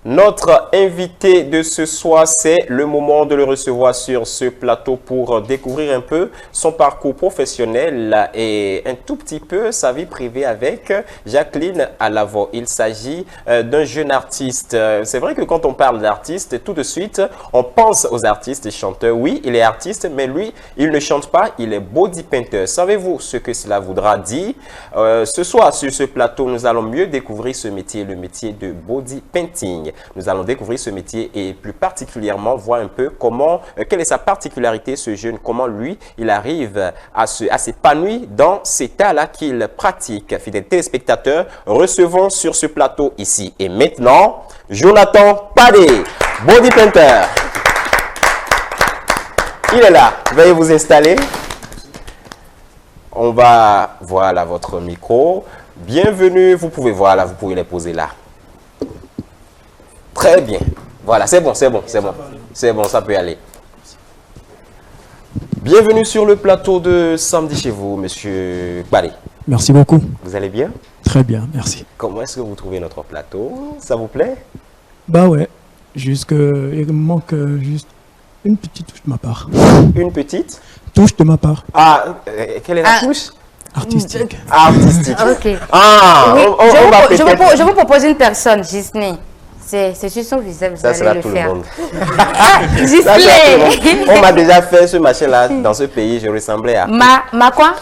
Notre invité de ce soir, c'est le moment de le recevoir sur ce plateau pour découvrir un peu son parcours professionnel et un tout petit peu sa vie privée avec Jacqueline Alavo. Il s'agit d'un jeune artiste. C'est vrai que quand on parle d'artiste, tout de suite, on pense aux artistes et chanteurs. Oui, il est artiste, mais lui, il ne chante pas, il est body painter. Savez-vous ce que cela voudra dire? Ce soir, sur ce plateau, nous allons mieux découvrir ce métier, le métier de body painting. Nous allons découvrir ce métier et plus particulièrement voir un peu comment, quelle est sa particularité, ce jeune, comment lui, il arrive à s'épanouir dans ces tas-là qu'il pratique. Fidèles téléspectateurs, recevons sur ce plateau ici et maintenant, Jonathan Padé, body painter. Il est là, veuillez vous installer. On va, voilà votre micro. Bienvenue, vous pouvez les poser là. Très bien. Voilà, c'est bon, ça peut y aller. Bienvenue sur le plateau de Samedi chez vous, monsieur Padé. Merci beaucoup. Vous allez bien? Très bien, merci. Comment est-ce que vous trouvez notre plateau? Ça vous plaît? Bah ouais, il me manque juste une petite touche de ma part. Une petite? Touche de ma part. Ah, quelle est la touche? Artistique. Artistique. Ok. Ah, oui, je je vous propose une personne, Gisney. C'est sur son visage, vous allez le faire. Gisney. On m'a déjà fait ce machin-là dans ce pays, je ressemblais à... Ma quoi?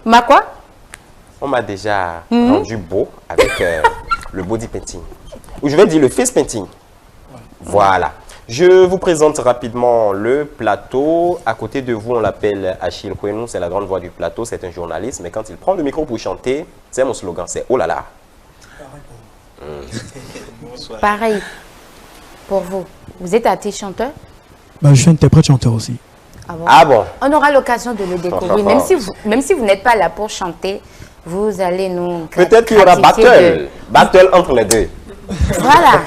Ma quoi? On m'a déjà rendu beau avec le body painting. Ou je vais dire le face painting. Voilà. Je vous présente rapidement le plateau. À côté de vous, on l'appelle Achille Kouenou, c'est la grande voix du plateau, c'est un journaliste. Mais quand il prend le micro pour chanter, c'est mon slogan, c'est « Oh là là ». Pareil pour vous. Vous êtes artiste chanteur? Bah, je suis interprète chanteur aussi. Ah bon? On aura l'occasion de le découvrir. Même si vous n'êtes pas là pour chanter, vous allez nous... Peut-être qu'il y aura battle. Battle entre les deux. Voilà.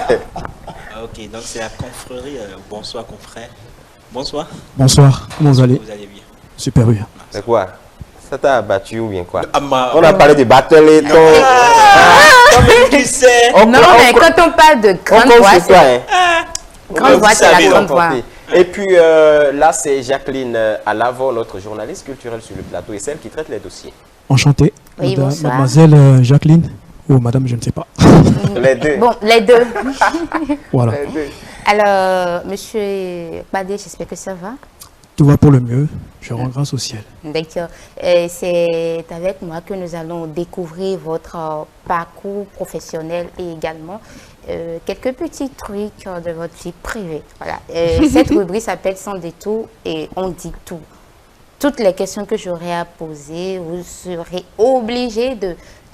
Ok, donc c'est la confrérie. Bonsoir, confrère. Bonsoir. Bonsoir, comment vous allez? Vous allez bien? Super bien. C'est quoi? Ça t'a battu ou bien quoi? On On a parlé de battle et tout. Non, mais quand on parle de grande voix, grande voix, c'est la grande voix. Et puis là, c'est Jacqueline Alavo, notre journaliste culturelle sur le plateau et celle qui traite les dossiers. Enchanté. Oui, bonsoir. Mademoiselle Jacqueline ou madame, je ne sais pas. Les deux. Bon, les deux. Voilà. Les deux. Alors, monsieur Padé, j'espère que ça va. Tout va pour le mieux. Je rends grâce au ciel. D'accord. C'est avec moi que nous allons découvrir votre parcours professionnel et également quelques petits trucs de votre vie privée. Voilà. Cette rubrique s'appelle Sans détour et on dit tout. Toutes les questions que j'aurai à poser, vous serez obligé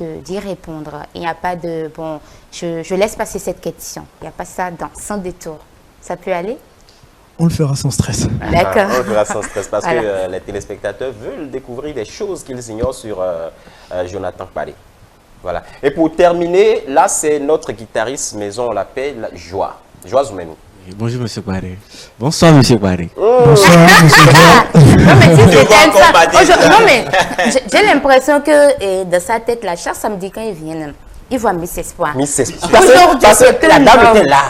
d'y répondre. Il n'y a pas de... Bon, je laisse passer cette question. Il n'y a pas ça dans Sans détour. Ça peut aller? On le fera sans stress. D'accord. On le fera sans stress parce Voilà. que les téléspectateurs veulent découvrir des choses qu'ils ignorent sur Jonathan Padé. Voilà. Et pour terminer, là, c'est notre guitariste maison, on l'appelle Joie. Joie Zoumeni. Bonjour, monsieur Padé. Bonsoir, monsieur Padé. Bonsoir, monsieur. Non, mais si c'était ça. Non, mais j'ai l'impression que dans sa tête, là, chaque samedi, quand il vient, il voit Miss Espoir. Miss Espoir. Aujourd'hui, c'est la un dame homme. était là.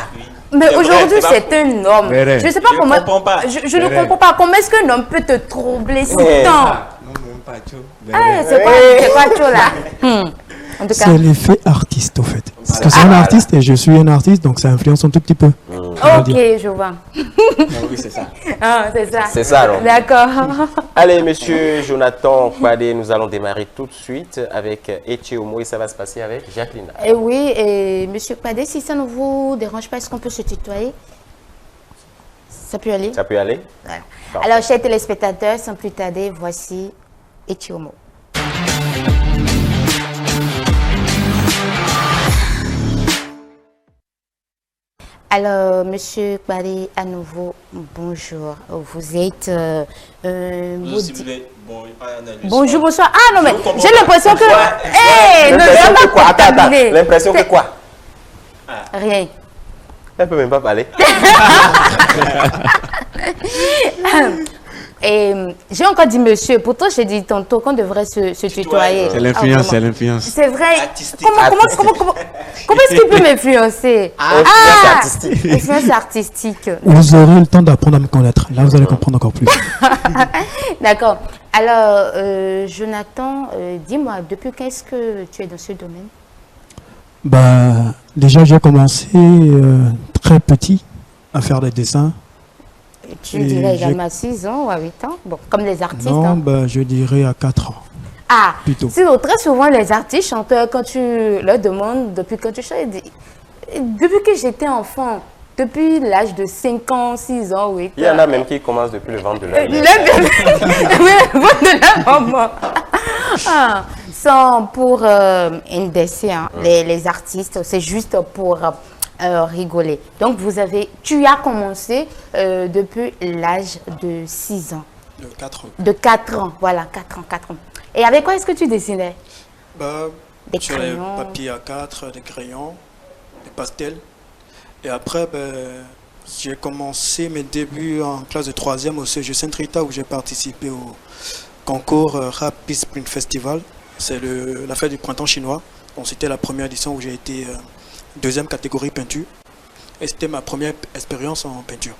Mais aujourd'hui, c'est un homme. Vrai. Je ne sais pas comment. comprends pas. Je ne comprends pas. Comment est-ce qu'un homme peut te troubler si Ouais. tant? Non, même pas tout. Ah, c'est quoi tout là? En tout cas, C'est l'effet artiste, au fait. Parce que c'est un artiste et je suis un artiste, donc ça influence un tout petit peu. ok, je vois. Oui, c'est ça. Ah, c'est ça. C'est ça, alors. D'accord. Allez, monsieur Jonathan Padé, nous allons démarrer tout de suite avec Etcheomo et ça va se passer avec Jacqueline. Et oui, et monsieur Padé, si ça ne vous dérange pas, est-ce qu'on peut se tutoyer? Ça peut aller? Ça peut aller? Voilà. Parfait. Alors, chers téléspectateurs, sans plus tarder, voici Etcheomo. Alors, monsieur Padé, à nouveau, bonjour. Vous êtes... Si vous voulez, bon, bonjour, bonsoir. Ah non, mais Je comprends j'ai l'impression que... pas. Hé, non, L'impression non, que quoi? Attends, terminé. l'impression que quoi? Rien. Elle peut même pas parler. Et j'ai encore dit monsieur. Pourtant, j'ai dit tantôt qu'on devrait se tutoyer. C'est l'influence, c'est vraiment. l'influence. C'est vrai. Artistique. Comment est-ce qu'il peut m'influencer? Influence artistique. Influence artistique. Vous aurez le temps d'apprendre à me connaître. Là, vous allez comprendre encore plus. D'accord. Alors, Jonathan, dis-moi, depuis quand est-ce que tu es dans ce domaine? Bah, déjà, j'ai commencé très petit à faire des dessins. Tu Et dirais j'ai- également à 6 ans ou à 8 ans? Bon, comme les artistes. Non, hein. bah, je dirais à 4 ans. Ah, plutôt. sinon, très souvent, les artistes, chanteurs, quand tu leur demandes depuis quand tu chantes, ils disent, depuis que j'étais enfant, depuis l'âge de 5 ans, 6 ans, 8 ans. Il y en a même qui commencent depuis le ventre de la Le mère. bébé, de la maman. Ah, sans pour indexer hein, les artistes, c'est juste pour rigoler. Donc, tu as commencé depuis l'âge de 6 ans. De 4 ans. De 4 ans, voilà, 4 ans, 4 ans. Et avec quoi est-ce que tu dessinais? Bah, Des sur crayons. les papiers A4, des crayons, des pastels. Et après, j'ai commencé mes débuts en classe de 3e au CG Saint-Rita où j'ai participé au concours Rap Peace Spring Festival. C'est la fête du printemps chinois. Donc, c'était la première édition où j'ai été deuxième catégorie peinture. Et c'était ma première expérience en peinture.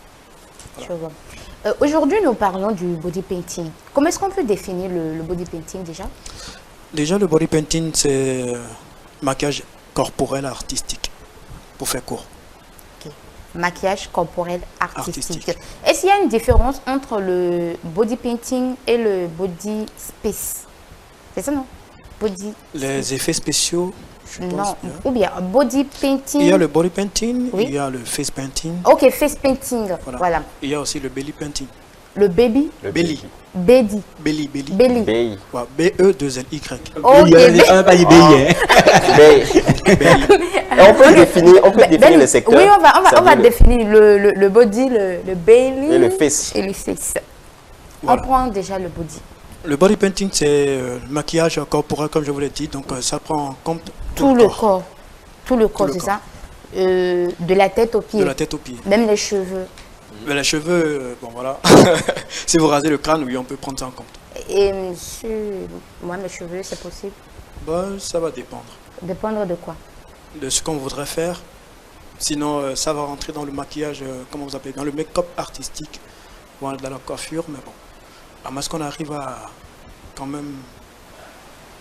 Je vois. Aujourd'hui, nous parlons du body painting. Comment est-ce qu'on peut définir le body painting déjà? Déjà, le body painting, c'est maquillage corporel artistique, pour faire court. Maquillage corporel artistique. Artistique. Est-ce qu'il y a une différence entre le body painting et le body space? C'est ça, non? Body Les effets spéciaux, je pense. non, bien. ou bien body painting. Il y a le body painting, Oui. il y a le face painting, Ok, face painting. Voilà. Voilà. il y a aussi le belly painting. Le baby, Le Belly. belly, Belly. belly. Bay. Ouais, B-E-2-L-Y. Ok, On va pas dire bélier. Bay. Belly. Et on peut définir les secteurs. Oui, on va C'est-à-dire définir le body, le belly Et le face. et le face. Voilà. On prend déjà le body. Le body painting, c'est le maquillage corporel, comme je vous l'ai dit. Donc, ça prend en compte Tout le corps. Tout le corps, le c'est corps. ça? De la tête aux pieds. de la tête aux pieds. Même les cheveux. Mais les cheveux, bon voilà. Si vous rasez le crâne, oui, on peut prendre ça en compte. Et monsieur, moi, mes cheveux, c'est possible? Ça va dépendre Dépendre de quoi? de ce qu'on voudrait faire. Sinon, ça va rentrer dans le maquillage, comment vous appelez, dans le make-up artistique, ou dans la coiffure, mais bon. À moins qu'on arrive à quand même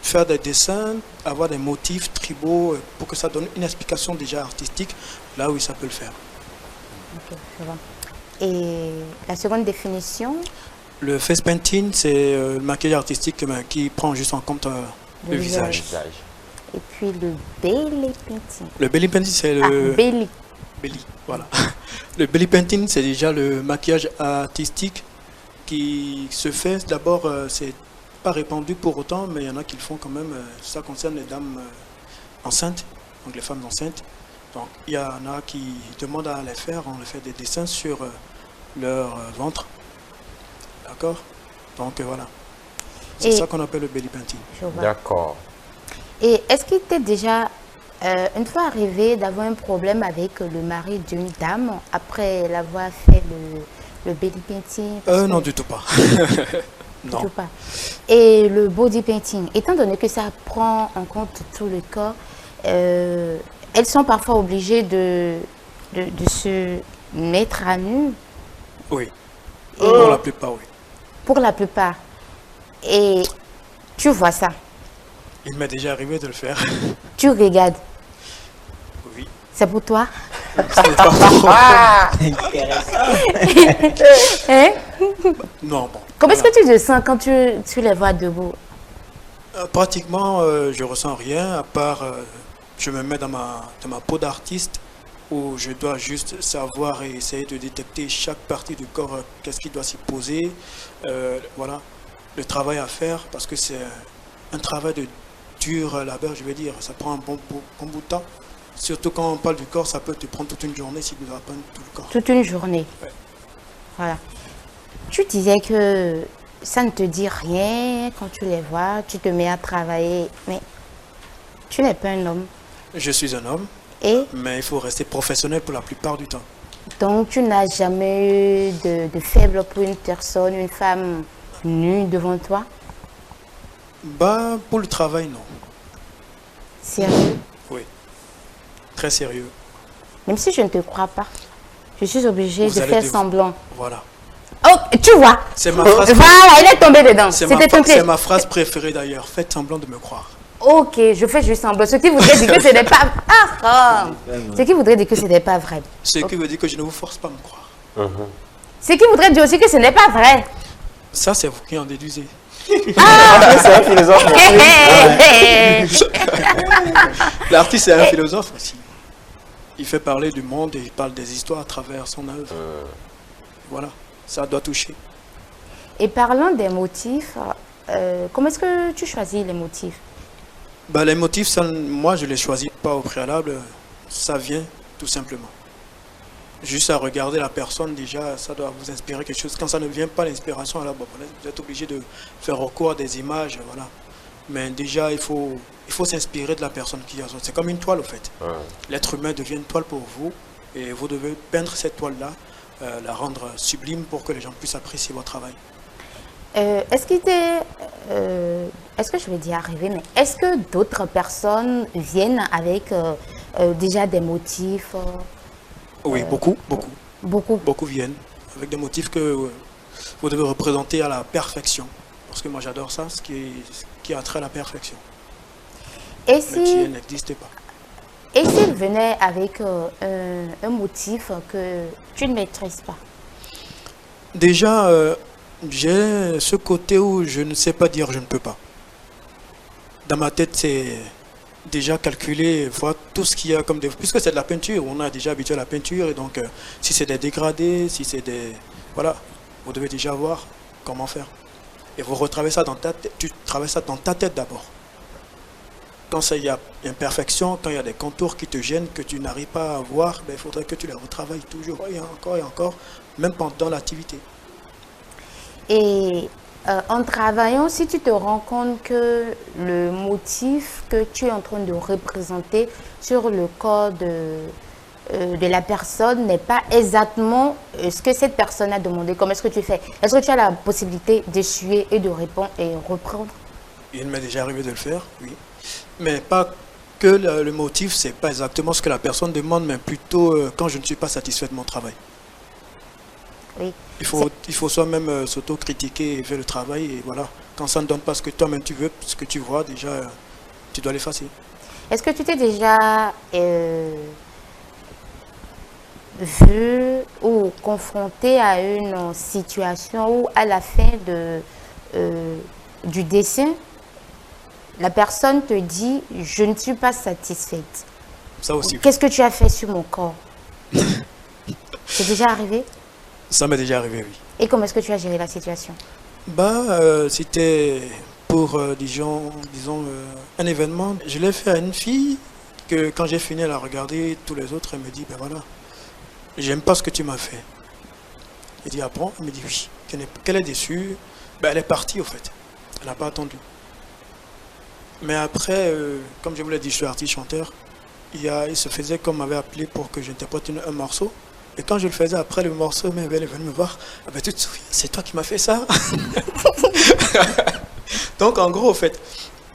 faire des dessins, avoir des motifs tribaux pour que ça donne une explication déjà artistique, là oui, ça peut le faire. Ok, je vois. Et la seconde définition? Le face painting, c'est le maquillage artistique qui prend juste en compte le visage. visage. Et puis le belly painting. Le belly painting, c'est le... Ah, belly. Belly, voilà. Le belly painting, c'est déjà le maquillage artistique qui se fait. D'abord, c'est pas répandu pour autant, mais il y en a qui le font quand même. Ça concerne les dames enceintes, donc les femmes enceintes. Donc, il y en a qui demandent à les faire. On les fait des dessins sur leur ventre. D'accord? Donc, voilà. C'est Et- ça qu'on appelle le belly painting. Je vois. D'accord. Et est-ce qu'il t'est déjà une fois arrivé d'avoir un problème avec le mari d'une dame après l'avoir fait le belly painting? Parce que- Non, du tout pas. du Non. tout pas. Et le body painting, étant donné que ça prend en compte tout le corps, elles sont parfois obligées de se mettre à nu Oui. Pour la plupart, oui. pour la plupart. Et tu vois ça, Il m'est déjà arrivé de le faire. tu regardes, Oui. c'est pour toi. C'est pas faux. Hein? Non, bon. Comment est-ce que tu te sens quand tu les vois debout? Pratiquement, je ressens rien, à part je me mets dans ma peau d'artiste où je dois juste savoir et essayer de détecter chaque partie du corps, qu'est-ce qui doit s'y poser. Voilà, le travail à faire parce que c'est un travail de dur labeur, je vais dire. Ça prend un bon bout de temps. Surtout quand on parle du corps, ça peut te prendre toute une journée si tu dois prendre tout le corps. Toute une journée. Ouais. Voilà. Tu disais que ça ne te dit rien quand tu les vois, tu te mets à travailler, mais tu n'es pas un homme. Je suis un homme, Et mais il faut rester professionnel pour la plupart du temps. Donc, tu n'as jamais eu de faible pour une personne, une femme nue devant toi? Bah, pour le travail, non. Sérieux? Oui. Très sérieux. Même si je ne te crois pas, je suis obligée Vous de allez faire devoir- semblant. Voilà. Oh, tu vois? C'est ma phrase. Voilà, il est tombé dedans. C'est C'était ton piège. ma phrase préférée d'ailleurs. Faites semblant de me croire. Ok, je fais juste semblant. Ce qui voudrait dire que ce n'est pas... Ce qui voudrait dire que ce n'est pas vrai. Ce qui veut dire que je ne vous force pas à me croire. Ce qui voudrait dire aussi que ce n'est pas vrai. Ça, c'est vous qui en déduisez. C'est un philosophe. L'artiste est un philosophe aussi. Il fait parler du monde et il parle des histoires à travers son œuvre. Voilà, ça doit toucher. Et parlant des motifs, comment est-ce que tu choisis les motifs? Bah, les motifs, ça, moi, je ne les choisis pas au préalable. Ça vient tout simplement. Juste à regarder la personne, déjà, ça doit vous inspirer quelque chose. Quand ça ne vient pas, l'inspiration, alors bon, vous êtes obligé de faire recours à des images, voilà. Mais déjà, il faut s'inspirer de la personne qui a. C'est comme une toile, au fait. L'être humain devient une toile pour vous, et vous devez peindre cette toile-là, la rendre sublime pour que les gens puissent apprécier votre travail. Est-ce qu'il t'est... est-ce que je vais dire arrivé, mais est-ce que d'autres personnes viennent avec déjà des motifs Oui, beaucoup. Beaucoup. Beaucoup viennent avec des motifs que vous devez représenter à la perfection. Parce que moi, j'adore ça, ce qui a trait à la perfection. Et Mais qui si... n'existe pas. Et s'il venait avec un motif que tu ne maîtrises pas? Déjà, j'ai ce côté où je ne sais pas dire je ne peux pas. Dans ma tête, c'est déjà calculer, voir tout ce qu'il y a comme des... Puisque c'est de la peinture, on a déjà habitué à la peinture, et donc si c'est des dégradés, si c'est des... Voilà, vous devez déjà voir comment faire. Et vous retravaillez ça dans ta tête, tu travailles ça dans ta tête d'abord. Quand il y a imperfection, quand il y a des contours qui te gênent, que tu n'arrives pas à voir, ben, il faudrait que tu les retravailles toujours et encore, même pendant l'activité. Et en travaillant, si tu te rends compte que le motif que tu es en train de représenter sur le corps de la personne n'est pas exactement ce que cette personne a demandé, comment est-ce que tu fais? Est-ce que tu as la possibilité d'essuyer et de répondre et reprendre? Il m'est déjà arrivé de le faire, oui. Mais pas que le motif, c'est pas exactement ce que la personne demande, mais plutôt quand je ne suis pas satisfait de mon travail. Oui. Il faut soi-même s'auto-critiquer et faire le travail, et voilà. Quand ça ne donne pas ce que toi-même tu veux, ce que tu vois, déjà, tu dois l'effacer. Est-ce que tu t'es déjà vu ou confronté à une situation où à la fin du dessin, la personne te dit « je ne suis pas satisfaite ». Ça aussi. Qu'est-ce que tu as fait sur mon corps? C'est déjà arrivé? Ça m'est déjà arrivé, oui. Et comment est-ce que tu as géré la situation? C'était pour, disons un événement. Je l'ai fait à une fille que quand j'ai fini, elle a regardé tous les autres, elle me dit, ben voilà, j'aime pas ce que tu m'as fait. J'ai dit, ah bon? Elle me dit oui. Qu'elle est déçue. Ben, elle est partie, au fait. Elle n'a pas attendu. Mais après, comme je vous l'ai dit, je suis artiste-chanteur. Il se faisait qu'on m'avait appelé pour que j'interprète un morceau. Et quand je le faisais après le morceau, elle est venue me voir. Ah ben, tu te souviens, c'est toi qui m'as fait ça. Donc en gros, au fait,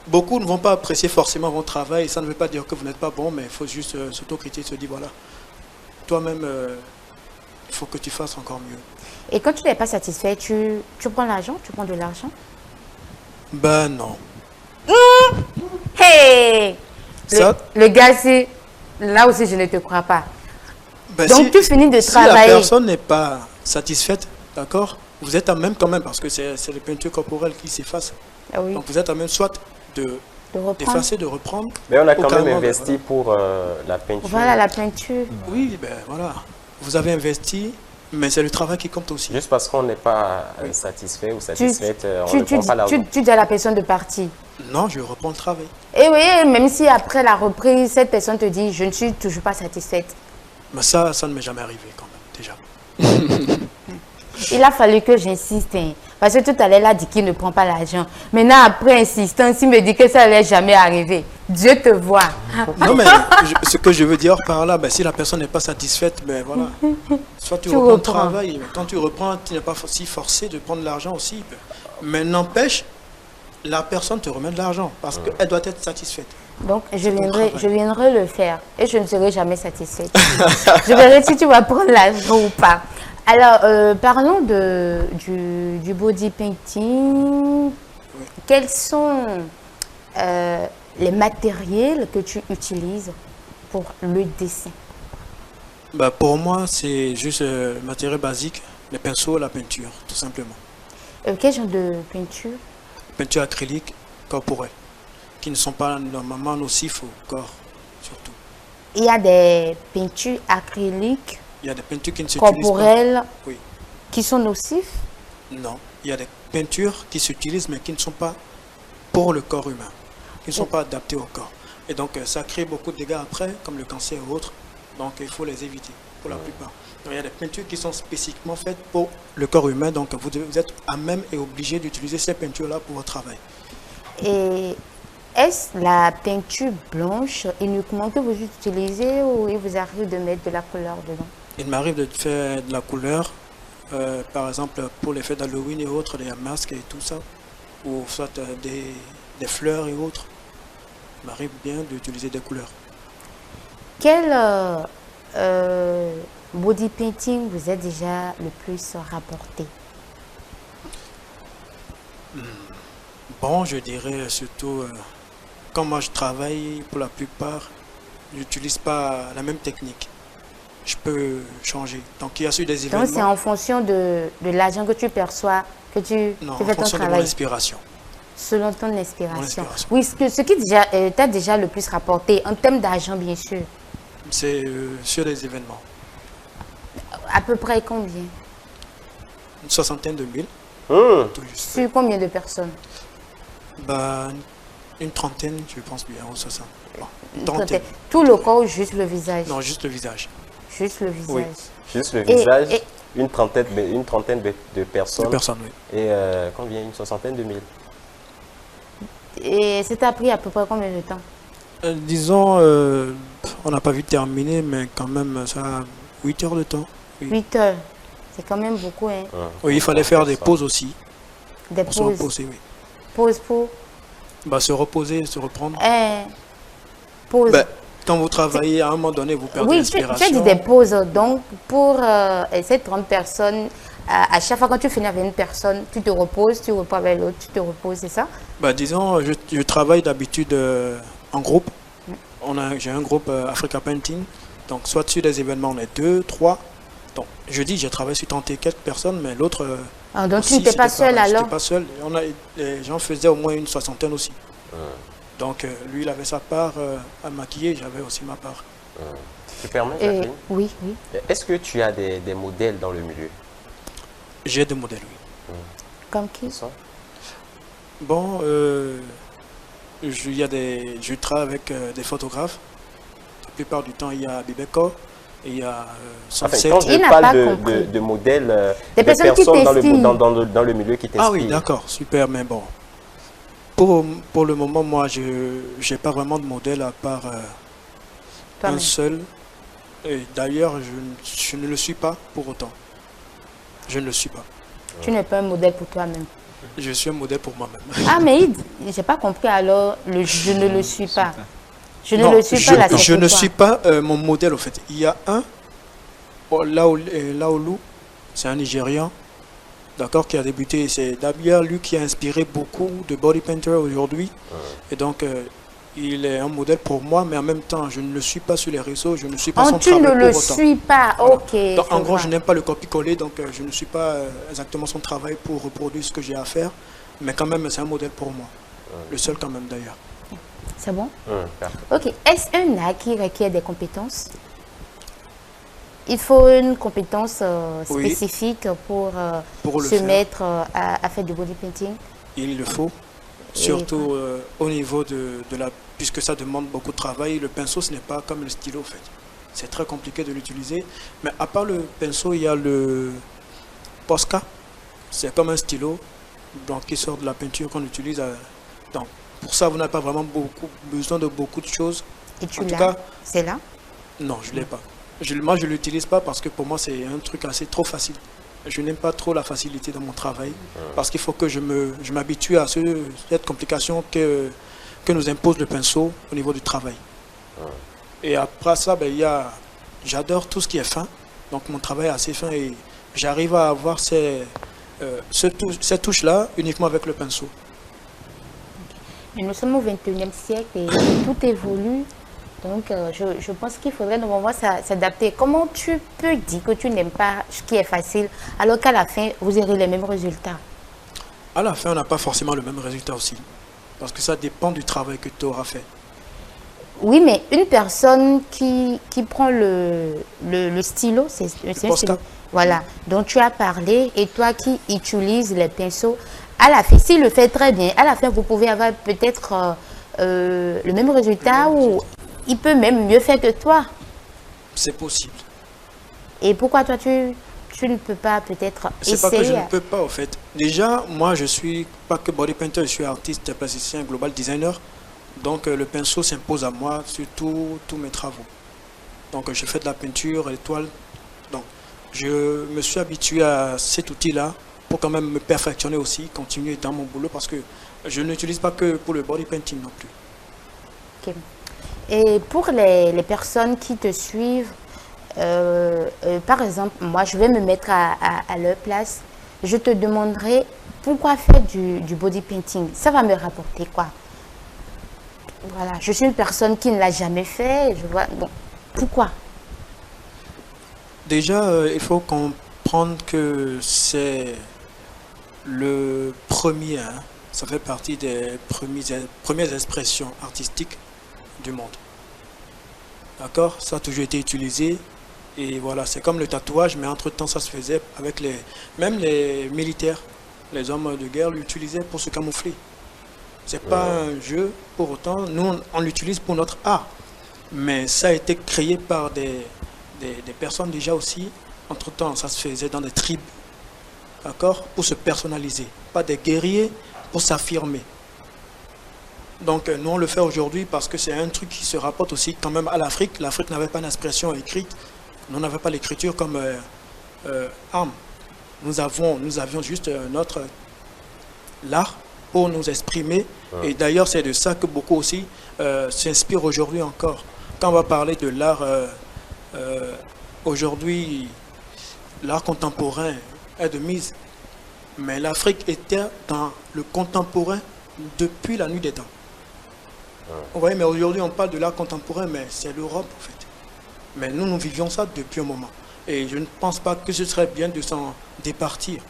beaucoup ne vont pas apprécier forcément votre travail. Ça ne veut pas dire que vous n'êtes pas bon, mais il faut juste s'autocritiquer, se dire voilà, toi-même, il faut que tu fasses encore mieux. Et quand tu n'es pas satisfait, tu prends l'argent? Tu prends de l'argent? Ben non. Hey! Ça- Le gars, c'est... Là aussi, je ne te crois pas. Ben, Donc, tu finis de si travailler. la personne n'est pas satisfaite, d'accord, vous êtes à même quand même, parce que c'est les peintures corporelles qui s'effacent. Ah oui, Donc vous êtes à même soit de reprendre. d'effacer, de reprendre. Mais on a ou quand même carrément, investi pour la peinture. Voilà la peinture. Oui, ben voilà. Vous avez investi, mais c'est le travail qui compte aussi. Juste parce qu'on n'est pas satisfait ou satisfaite, on ne prend pas l'argent. tu dis à la personne de partir. Non, je reprends le travail. Et oui, même si après la reprise, cette personne te dit « je ne suis toujours pas satisfaite Mais ça ne m'est jamais arrivé quand même, déjà. ». Il a fallu que j'insiste. Hein, parce que tout à l'heure, il a dit qu'il ne prend pas l'argent. Maintenant, après insistance, il me dit que ça n'allait jamais arriver. Dieu te voit. Non, mais ce que je veux dire par là, ben, si la personne n'est pas satisfaite, ben voilà. Soit tu reprends le reprends. travail, mais quand tu reprends, tu n'es pas si forcé de prendre l'argent aussi. Mais n'empêche, la personne te remet de l'argent parce qu'elle doit être satisfaite. Donc, je ton viendrai, travail. je viendrai le faire et je ne serai jamais satisfaite. Je verrai si tu vas prendre l'argent ou pas. Alors, parlons du body painting. Quels sont les matériels que tu utilises pour le dessin? Ben, pour moi, c'est juste le matériel basique, les pinceaux, la peinture, tout simplement. Quel genre de peinture? Peinture acrylique corporelle, qui ne sont pas normalement nocifs au corps, surtout. Il y a des peintures acryliques Il y a des peintures qui ne s'utilisent pas. corporelles Oui. qui sont nocifs. Non, il y a des peintures qui s'utilisent mais qui ne sont pas pour le corps humain, qui ne sont pas adaptées au corps. Et donc ça crée beaucoup de dégâts après, comme le cancer ou autres. Donc il faut les éviter pour la plupart. Donc, il y a des peintures qui sont spécifiquement faites pour le corps humain, donc vous êtes à même et obligé d'utiliser ces peintures-là pour votre travail. Et est-ce la peinture blanche uniquement que vous utilisez ou il vous arrive de mettre de la couleur dedans? Il m'arrive de faire de la couleur, par exemple pour les fêtes d'Halloween et autres, les masques et tout ça, ou soit des fleurs et autres. Il m'arrive bien d'utiliser des couleurs. Quel body painting vous a déjà le plus rapporté? Bon, je dirais surtout, quand moi je travaille, pour la plupart, je n'utilise pas la même technique. Je peux changer. Donc il y a sur des Donc c'est événements, en fonction de l'argent que tu perçois que tu non, fais en ton fonction de mon travail, inspiration. selon ton Mon inspiration. inspiration. Oui, ce qui t'a déjà le plus rapporté, en termes d'argent bien sûr, C'est sur des événements. à peu près combien? Une soixantaine de mille, tout juste. Sur combien de personnes? Bah, une trentaine, je pense bien, ou 60. Bon, une trentaine. Tout le corps ou juste le visage? Non, juste le visage. Juste le visage. Oui. Juste le Et- visage, et- une trentaine de personnes. De personnes, oui. Et combien? Une soixantaine de mille. Et ça t'a pris à peu près combien de temps? Disons, on n'a pas vu terminer, mais quand même, ça a 8 heures de temps. Oui. 8 heures. C'est quand même beaucoup, hein. Oui, il fallait faire des pauses aussi. Des Pour se pauses. reposer, oui. Pause pour. Bah, se reposer, se reprendre. Pause. Ben, quand vous travaillez, à un moment donné, vous perdez Oui, tu as l'inspiration. dit des pauses. Donc, pour ces 30 personnes, à chaque fois quand tu finis avec une personne, tu te reposes, tu reprends avec l'autre, tu te reposes, c'est ça? Bah, disons, je travaille d'habitude en groupe. J'ai un groupe Africa Painting. Donc, soit sur des événements, on est 2, 3. Donc, je dis, j'ai travaillé sur 30 et quelques personnes, mais l'autre. Ah, donc, tu aussi, n'étais pas c'était seul pareil. alors? J'étais pas seul. Les gens faisaient au moins une soixantaine aussi. Donc, lui, il avait sa part à maquiller, j'avais aussi ma part. Tu permets, Jacqueline? Oui, oui. Est-ce que tu as des modèles dans le milieu? J'ai des modèles, oui. Comme qui? Qui sont? Bon, je travaille avec des photographes. La plupart du temps, il y a Bibeko et il y a Enfin, Sunset. quand je Il n'a pas parle compris. de modèles, Des de personnes qui dans t'inspirent. dans le milieu qui t'inspirent. Ah oui, d'accord, super, mais bon. Pour le moment, moi, je n'ai pas vraiment de modèle à part un Toi-même. seul. Et d'ailleurs, je ne le suis pas pour autant. Je ne le suis pas. Tu n'es pas un modèle pour toi-même. Je suis un modèle pour moi-même. Ah, mais j'ai pas compris alors, je ne le suis pas. Je ne Non, le suis pas là, c'est je ne pourquoi. suis pas mon modèle, au fait. Il y a un, Laolu, c'est un Nigérian, d'accord, qui a débuté. C'est d'ailleurs lui qui a inspiré beaucoup de body painter aujourd'hui. Et donc, il est un modèle pour moi, mais en même temps, je ne le suis pas sur les réseaux, je ne suis pas Oh, son tu ne travail le pour autant. suis pas, Voilà. ok. Donc, en je gros, vois. je n'aime pas le copier-coller, donc je ne suis pas exactement son travail pour reproduire ce que j'ai à faire. Mais quand même, c'est un modèle pour moi. Le seul quand même d'ailleurs. C'est bon? Parfait. Ok. Est-ce un art qui requiert des compétences? Il faut une compétence Oui. spécifique pour Pour le se faire. mettre à faire du body painting? Il le faut, surtout au niveau de la... Puisque ça demande beaucoup de travail, le pinceau, ce n'est pas comme le stylo, en fait. C'est très compliqué de l'utiliser. Mais à part le pinceau, il y a le Posca. C'est comme un stylo donc, qui sort de la peinture qu'on utilise. Donc, pour ça, vous n'avez pas vraiment besoin de beaucoup de choses. Et tu En tout l'as? cas, C'est là? non, je ne l'ai pas. Moi, je ne l'utilise pas parce que pour moi, c'est un truc assez trop facile. Je n'aime pas trop la facilité dans mon travail parce qu'il faut que je m'habitue à cette complication que nous impose le pinceau au niveau du travail. Et après ça, ben, j'adore tout ce qui est fin. Donc mon travail est assez fin et j'arrive à avoir ces touches-là uniquement avec le pinceau. Mais nous sommes au 21e siècle et tout évolue. Donc, je pense qu'il faudrait normalement s'adapter. Comment tu peux dire que tu n'aimes pas ce qui est facile alors qu'à la fin, vous aurez les mêmes résultats? À la fin, on n'a pas forcément le même résultat aussi. Parce que ça dépend du travail que tu auras fait. Oui, mais une personne qui prend le stylo, c'est un stylo, voilà, dont tu as parlé, et toi qui utilises les pinceaux, à la fin, s'il le fait très bien, à la fin, vous pouvez avoir peut-être le même résultat ou il peut même mieux faire que toi. C'est possible. Et pourquoi toi, tu ne peux pas peut-être essayer? C'est pas que je ne peux pas, au fait. Déjà, moi, je suis pas que body painter, je suis artiste, plasticien, global designer. Donc, le pinceau s'impose à moi sur tous mes travaux. Donc, je fais de la peinture, étoile. Donc, je me suis habitué à cet outil-là pour quand même me perfectionner aussi, continuer dans mon boulot parce que je n'utilise pas que pour le body painting non plus. Ok. Et pour les personnes qui te suivent, par exemple, moi, je vais me mettre à leur place. Je te demanderai pourquoi faire du body painting. Ça va me rapporter quoi? Voilà, je suis une personne qui ne l'a jamais fait. Je vois, bon, pourquoi? Déjà, il faut comprendre que c'est le premier, hein, ça fait partie des premières expressions artistiques du monde. D'accord? Ça a toujours été utilisé. Et voilà, c'est comme le tatouage, mais entre-temps, ça se faisait avec même les militaires. Les hommes de guerre l'utilisaient pour se camoufler. C'est pas un jeu, pour autant, nous, on l'utilise pour notre art. Mais ça a été créé par des personnes déjà aussi. Entre-temps, ça se faisait dans des tribus. D'accord? Pour se personnaliser. Pas des guerriers, pour s'affirmer. Donc, nous, on le fait aujourd'hui parce que c'est un truc qui se rapporte aussi quand même à l'Afrique. L'Afrique n'avait pas d'expression écrite. Nous n'avions pas l'écriture comme arme. Nous avions juste notre l'art pour nous exprimer. Et d'ailleurs, c'est de ça que beaucoup aussi s'inspirent aujourd'hui encore. Quand on va parler de l'art, aujourd'hui, l'art contemporain est de mise. Mais l'Afrique était dans le contemporain depuis la nuit des temps. Vous voyez, mais aujourd'hui, on parle de l'art contemporain, mais c'est l'Europe, en fait. Mais nous, nous vivions ça depuis un moment. Et je ne pense pas que ce serait bien de s'en départir.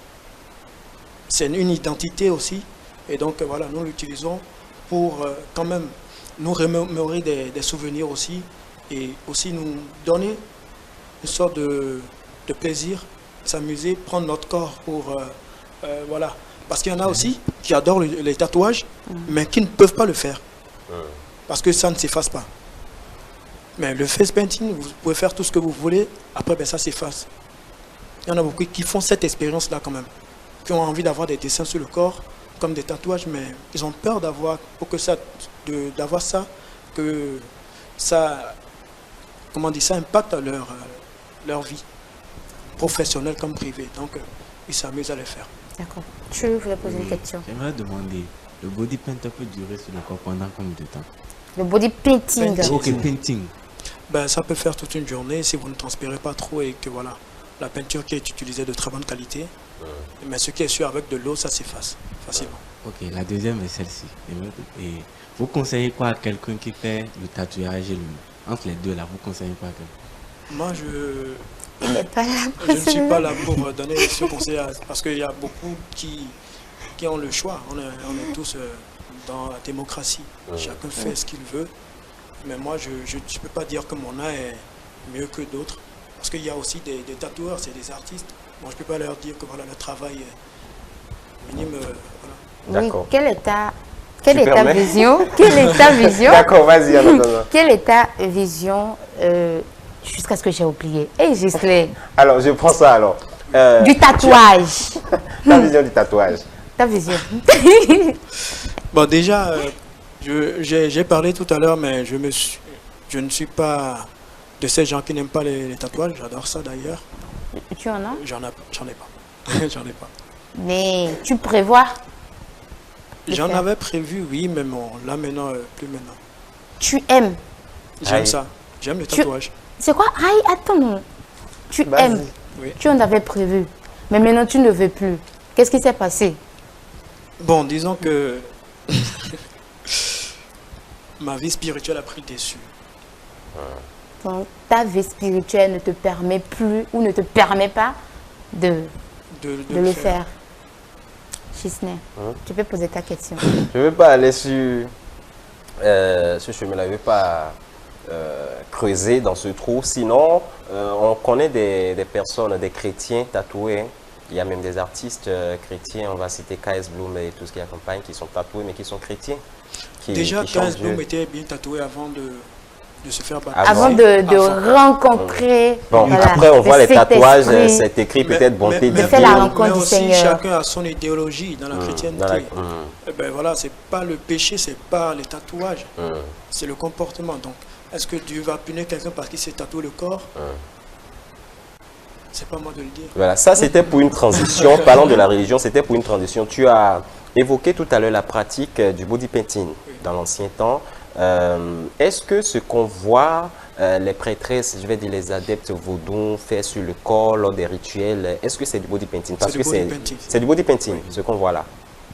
C'est une identité aussi. Et donc, voilà, nous l'utilisons pour quand même nous remémorer des souvenirs aussi. Et aussi nous donner une sorte de plaisir, s'amuser, prendre notre corps pour... voilà. Parce qu'il y en a aussi qui adorent les tatouages, mais qui ne peuvent pas le faire. Parce que ça ne s'efface pas. Mais le face painting, vous pouvez faire tout ce que vous voulez, après ben, ça s'efface. Il y en a beaucoup qui font cette expérience-là quand même, qui ont envie d'avoir des dessins sur le corps, comme des tatouages, mais ils ont peur d'avoir ça, que ça, comment dire, ça impacte leur vie, professionnelle comme privée. Donc, ils s'amusent à le faire. D'accord. Tu voulais poser une question? J'aimerais demander, le body painter peut durer sur le corps pendant combien de temps? Le body painting. Ok, painting. Ben, ça peut faire toute une journée si vous ne transpirez pas trop et que voilà, la peinture qui est utilisée de très bonne qualité. Mais ce qui est sûr avec de l'eau, ça s'efface facilement. Ok, la deuxième est celle-ci. Et vous conseillez quoi à quelqu'un qui fait le tatouage et le... Entre les deux là, vous conseillez quoi à quelqu'un? Moi, Il n'est pas là pour je ne suis celui-là. pas là pour donner ce conseil parce qu'il y a beaucoup qui ont le choix. On est tous dans la démocratie. Chacun fait ce qu'il veut. Mais moi, je ne peux pas dire que mon art est mieux que d'autres. Parce qu'il y a aussi des tatoueurs, c'est des artistes. Moi, je ne peux pas leur dire que voilà, le travail est minime. Voilà. Oui, D'accord. quelle est ta permets? vision? Quelle est ta vision? D'accord, vas-y. Attends. Quelle est ta vision jusqu'à ce que j'ai oublié? Et Gislaine, Alors, je prends ça alors. du tatouage. Ta vision du tatouage. Ta vision. Bon, déjà, J'ai parlé tout à l'heure, mais je ne suis pas de ces gens qui n'aiment pas les tatouages. J'adore ça d'ailleurs. Tu en as? J'en ai pas. J'en ai pas. Mais tu prévois? J'en avais prévu, oui, mais bon, là maintenant, plus maintenant. Tu aimes? J'aime Aïe. ça. J'aime le tatouage. C'est quoi? Aïe, attends. Tu aimes? Oui. Tu en avais prévu. Mais maintenant, tu ne veux plus. Qu'est-ce qui s'est passé? Bon, disons que ma vie spirituelle a pris le dessus. Donc, ta vie spirituelle ne te permet plus ou ne te permet pas de le faire. Chisney, tu peux poser ta question. Je ne veux pas aller sur ce chemin-là, je ne veux pas creuser dans ce trou. Sinon, on connaît des personnes, des chrétiens tatoués. Hein. Il y a même des artistes chrétiens, on va citer KS Bloom et tout ce qui accompagne, qui sont tatoués mais qui sont chrétiens. Déjà, qui chantent KS Bloom Dieu. était bien tatoué avant de se faire battre. Avant de rencontrer. Bon, voilà, après, on voit le les tatouages, Saint-Esprit. c'est écrit peut-être bonté de divine. faire la rencontre mais du aussi, Seigneur. chacun a son idéologie dans la chrétienté. dans la- Eh ben voilà, c'est pas le péché, c'est pas les tatouages, c'est le comportement. Donc, est-ce que Dieu va punir quelqu'un parce qu'il s'est tatoué le corps? C'est pas moi de le dire. Voilà, ça c'était pour une transition. Parlant de la religion, c'était pour une transition. Tu as évoqué tout à l'heure la pratique du body painting dans l'ancien temps. Est-ce que ce qu'on voit les prêtresses, je vais dire les adeptes vaudous faire sur le corps lors des rituels, est-ce que c'est du body painting? Parce C'est que du body painting. c'est du body painting, ce qu'on voit là.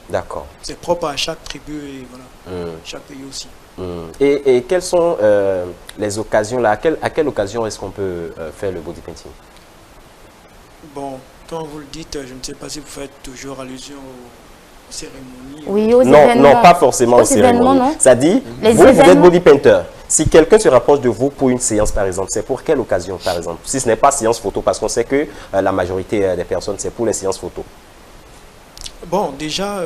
D'accord. C'est propre à chaque tribu et voilà, chaque pays aussi. Et quelles sont les occasions là? À quelle occasion est-ce qu'on peut faire le body painting? Bon, quand vous le dites, je ne sais pas si vous faites toujours allusion aux cérémonies. Oui, aux Non, événements. non, pas forcément aux événements, cérémonies. non? Ça dit, Les vous êtes événements. body painter. Si quelqu'un se rapproche de vous pour une séance, par exemple, c'est pour quelle occasion, par exemple? Si ce n'est pas séance photo, parce qu'on sait que la majorité des personnes, c'est pour les séances photo. Bon, déjà,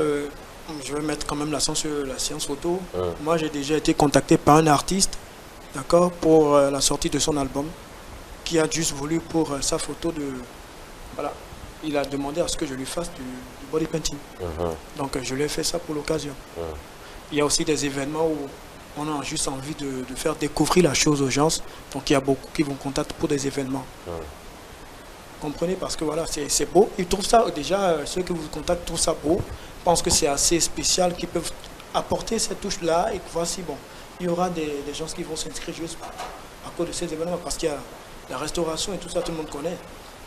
je vais mettre quand même l'accent sur la séance photo. Moi, j'ai déjà été contacté par un artiste, d'accord, pour la sortie de son album, qui a juste voulu pour sa photo de... Voilà, il a demandé à ce que je lui fasse du body painting. Donc, je lui ai fait ça pour l'occasion. Il y a aussi des événements où on a juste envie de faire découvrir la chose aux gens. Donc, il y a beaucoup qui vont contacter pour des événements. Comprenez, parce que voilà, c'est beau. Ils trouvent ça, déjà, ceux qui vous contactent trouvent ça beau, pensent que c'est assez spécial, qu'ils peuvent apporter cette touche-là et que voici, bon, il y aura des gens qui vont s'inscrire juste à cause de ces événements, parce qu'il y a la restauration et tout ça, tout le monde connaît,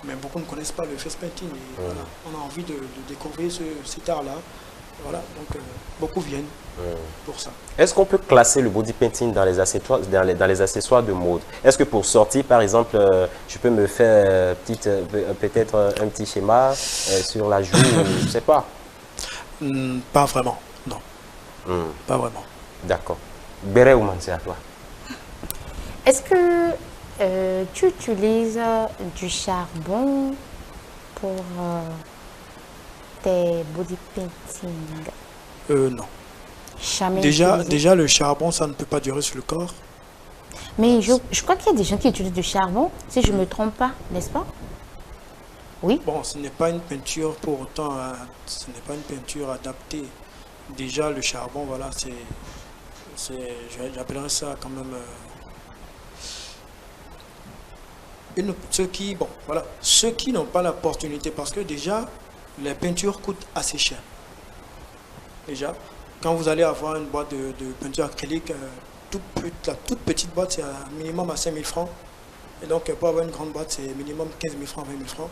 mais beaucoup ne connaissent pas le face painting. Et voilà, on a envie de découvrir cet art-là. Voilà, donc beaucoup viennent pour ça. Est-ce qu'on peut classer le body painting dans les accessoires, dans les accessoires de mode? Est-ce que pour sortir, par exemple, je peux me faire peut-être un petit schéma sur la joue, je ne sais pas. Pas vraiment, non. Pas vraiment. D'accord. Béré Ouman, c'est à toi. Est-ce que tu utilises du charbon pour tes body painting? Non. Jamais Déjà, utilisé. le charbon, ça ne peut pas durer sur le corps. Mais je crois qu'il y a des gens qui utilisent du charbon, si je ne me trompe pas, n'est-ce pas? Oui. Bon, ce n'est pas une peinture pour autant, ce n'est pas une peinture adaptée. Déjà, le charbon, voilà, j'appellerais ça quand même ceux qui n'ont pas l'opportunité, parce que déjà, les peintures coûtent assez cher. Déjà, quand vous allez avoir une boîte de peinture acrylique, la toute petite boîte, c'est minimum à 5 000 francs. Et donc, pour avoir une grande boîte, c'est minimum 15 000 francs, 20 000 francs,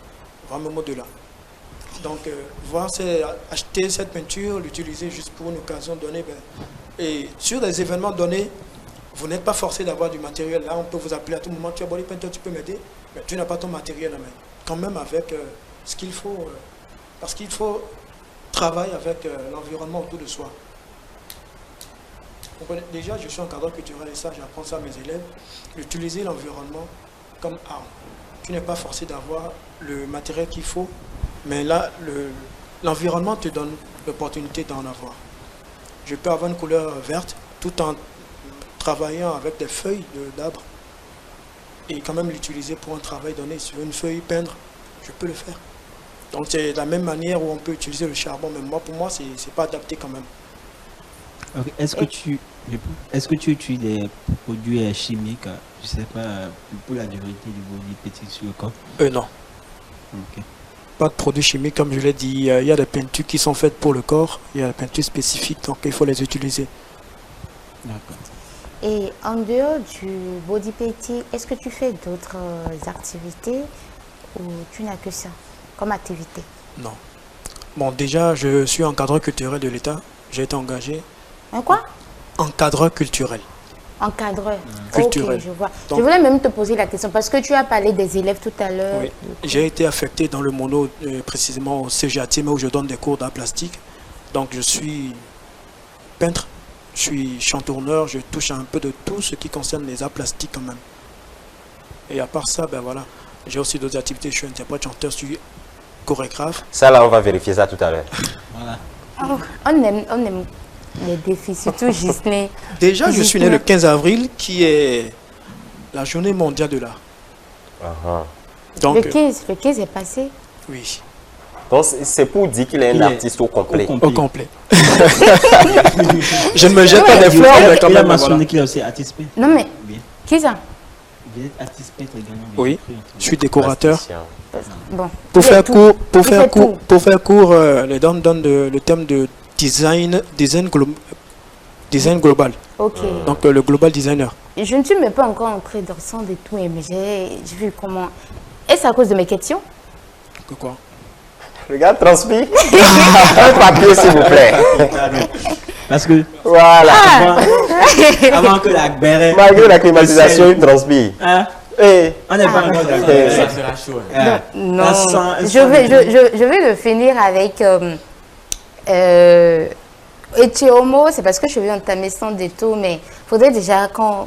vraiment au-delà. Donc, acheter cette peinture, l'utiliser juste pour une occasion donnée. Et sur des événements donnés, vous n'êtes pas forcé d'avoir du matériel. Là, on peut vous appeler à tout moment, tu as body painter, tu peux m'aider, mais tu n'as pas ton matériel en main. Quand même avec ce qu'il faut, parce qu'il faut travailler avec l'environnement autour de soi. Déjà, je suis encadreur culturel et ça, j'apprends ça à mes élèves. Utiliser l'environnement comme arme. Tu n'es pas forcé d'avoir le matériel qu'il faut, mais là, l'environnement te donne l'opportunité d'en avoir. Je peux avoir une couleur verte tout en travaillant avec des feuilles d'arbres et quand même l'utiliser pour un travail donné. Sur une feuille, peindre, je peux le faire. Donc c'est de la même manière où on peut utiliser le charbon, mais pour moi, c'est pas adapté quand même. Ok, est-ce que tu utilises des produits chimiques, je sais pas, pour la dureté du body petit sur le corps? Non. Ok. Pas de produits chimiques, comme je l'ai dit. Il y a des peintures qui sont faites pour le corps. Il y a des peintures spécifiques, donc il faut les utiliser. D'accord. Et en dehors du body painting, est-ce que tu fais d'autres activités ou tu n'as que ça comme activité? Non. Bon, déjà, je suis encadreur culturel de l'État. J'ai été engagé. Un quoi? Encadreur culturel. Encadreur. Culturel. Ok, je vois. Donc- Je voulais même te poser la question parce que tu as parlé des élèves tout à l'heure. Oui. J'ai été affecté dans le mono, précisément au CGATM, où je donne des cours d'art plastique. Donc, je suis peintre, je suis chantourneur, je touche un peu de tout ce qui concerne les arts plastiques quand même. Et à part ça, ben voilà, j'ai aussi d'autres activités. Je suis interprète, chanteur, je suis chorégraphe. Ça, là, on va vérifier ça tout à l'heure. Voilà. Oh, on aime les défis, surtout Gisley. Déjà, je suis né le 15 avril, qui est la journée mondiale de l'art. Donc, Le 15 est passé. oui, Donc, c'est pour dire qu'il est Il un est artiste au complet. au complet. Je ne me jette pas des fleurs, mais quand Il a même, mentionné voilà. qu'il est aussi artiste peintre. Non mais, Bien. qui ça? Vous êtes artiste peintre également. Oui, je suis décorateur. Plasticien. Bon. Pour il fait faire tout. court, Il fait tout. les dames donnent le thème de design global. Ok. Donc le global designer. Je ne suis même pas encore entrée dans le son de tout, mais j'ai vu comment. Est-ce à cause de mes questions? Que quoi? Le gars transpire. Un papier, s'il vous plaît. Parce que Voilà. avant que la béret. Malgré la climatisation, il transpire. Hein? Eh, On n'est pas encore Eh, d'accord. Ça sera chaud. Non. Ça sent- Je vais le finir avec Etiomo, c'est parce que je vais entamer sans détour, mais il faudrait déjà qu'on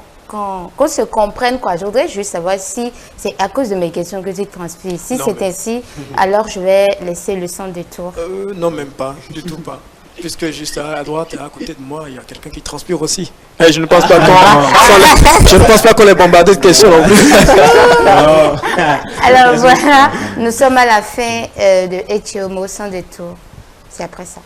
se comprenne, quoi. Je voudrais juste savoir si c'est à cause de mes questions que tu transpires. Si Non, c'est mais- ainsi, alors je vais laisser le sans détour. Non, même pas, du tout pas. Puisque juste à droite et à côté de moi, il y a quelqu'un qui transpire aussi. Et je ne pense pas qu'on les bombarde de questions non plus. Alors voilà, nous sommes à la fin de Etiomo sans détour. C'est après ça.